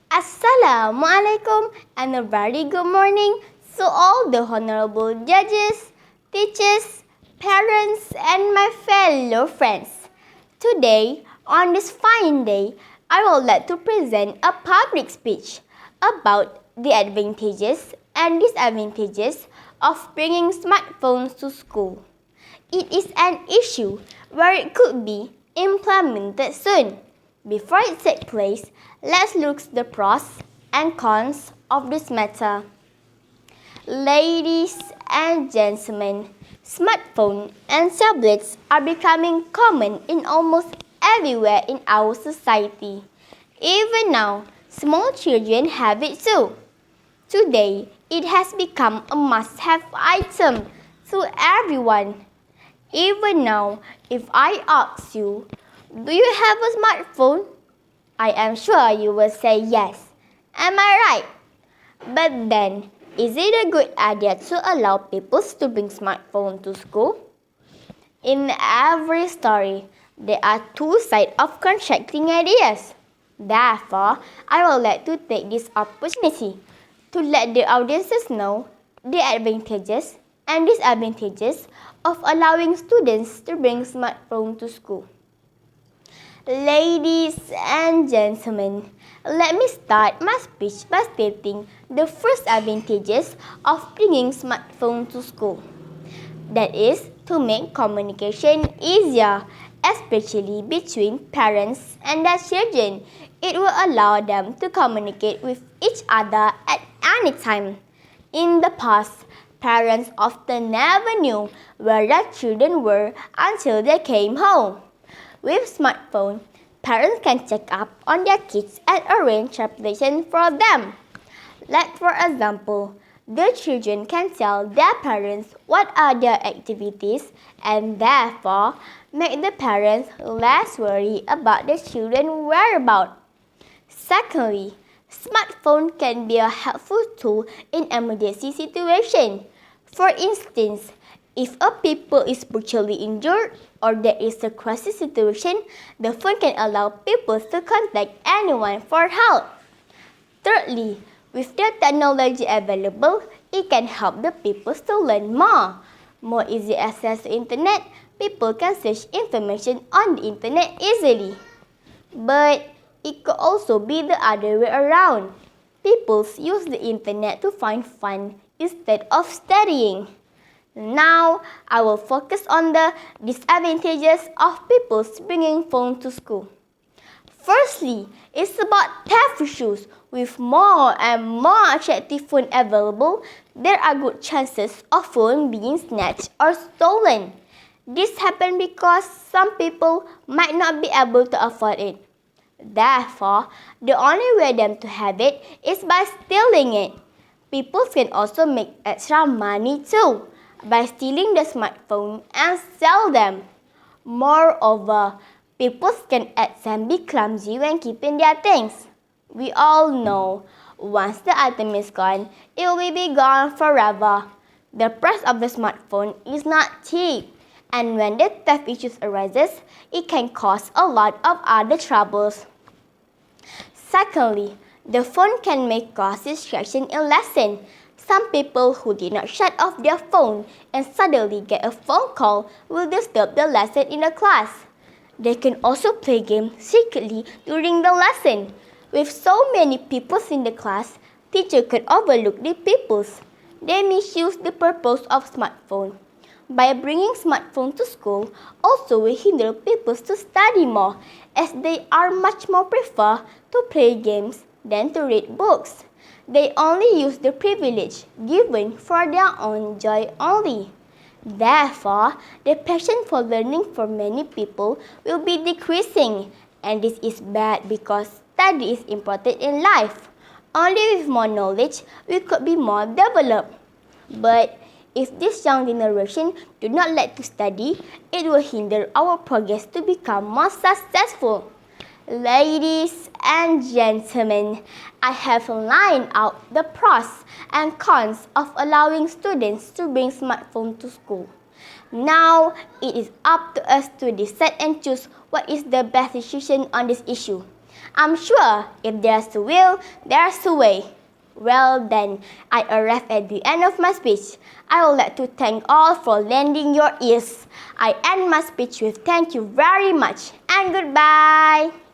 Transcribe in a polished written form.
Assalamualaikum and a very good morning to all the honorable judges, teachers, parents and my fellow friends. Today, on this fine day, I would like to present a public speech about the advantages and disadvantages of bringing smartphones to school. It is an issue where it could be implemented soon. Before it takes place, let's look at the pros and cons of this matter. Ladies and gentlemen, smartphones and tablets are becoming common in almost everywhere in our society. Even now, small children have it too. Today, it has become a must-have item to everyone. Even now, if I ask you, do you have a smartphone? I am sure you will say yes. Am I right? But then, is it a good idea to allow people to bring smartphones to school? In every story, there are two sides of contrasting ideas. Therefore, I would like to take this opportunity to let the audiences know the advantages and disadvantages of allowing students to bring smartphones to school. Ladies and gentlemen, let me start my speech by stating the first advantages of bringing smartphones to school. That is, to make communication easier, especially between parents and their children. It will allow them to communicate with each other at any time. In the past, parents often never knew where their children were until they came home. With smartphone, parents can check up on their kids and arrange transportation for them. Like for example, the children can tell their parents what are their activities and therefore make the parents less worried about their children's whereabouts. Secondly, smartphone can be a helpful tool in emergency situations. For instance, if a people is brutally injured or there is a crisis situation, the phone can allow people to contact anyone for help. Thirdly, with the technology available, it can help the people to learn more. More easy access to internet, people can search information on the internet easily. But it could also be the other way around. People use the internet to find fun instead of studying. Now, I will focus on the disadvantages of people bringing phones to school. Firstly, it's about theft issues. With more and more attractive phones available, there are good chances of phone being snatched or stolen. This happens because some people might not be able to afford it. Therefore, the only way them to have it is by stealing it. People can also make extra money too by stealing the smartphone and sell them. Moreover, people can be clumsy when keeping their things. We all know, once the item is gone, it will be gone forever. The price of the smartphone is not cheap, and when the theft issues arises, it can cause a lot of other troubles. Secondly, the phone can make cause distraction in lesson. Some people who did not shut off their phone and suddenly get a phone call will disturb the lesson in the class. They can also play games secretly during the lesson. With so many people in the class, teacher can overlook the pupils. They misuse the purpose of smartphone. By bringing smartphone to school, also will hinder pupils to study more, as they are much more prefer to play games than to read books. They only use the privilege given for their own joy only. Therefore, the passion for learning for many people will be decreasing, and this is bad because study is important in life. Only with more knowledge, we could be more developed. But if this young generation do not like to study, it will hinder our progress to become more successful. Ladies and gentlemen, I have lined out the pros and cons of allowing students to bring smartphones to school. Now, it is up to us to decide and choose what is the best decision on this issue. I'm sure if there's a will, there's a way. Well then, I arrive at the end of my speech. I would like to thank all for lending your ears. I end my speech with thank you very much and goodbye.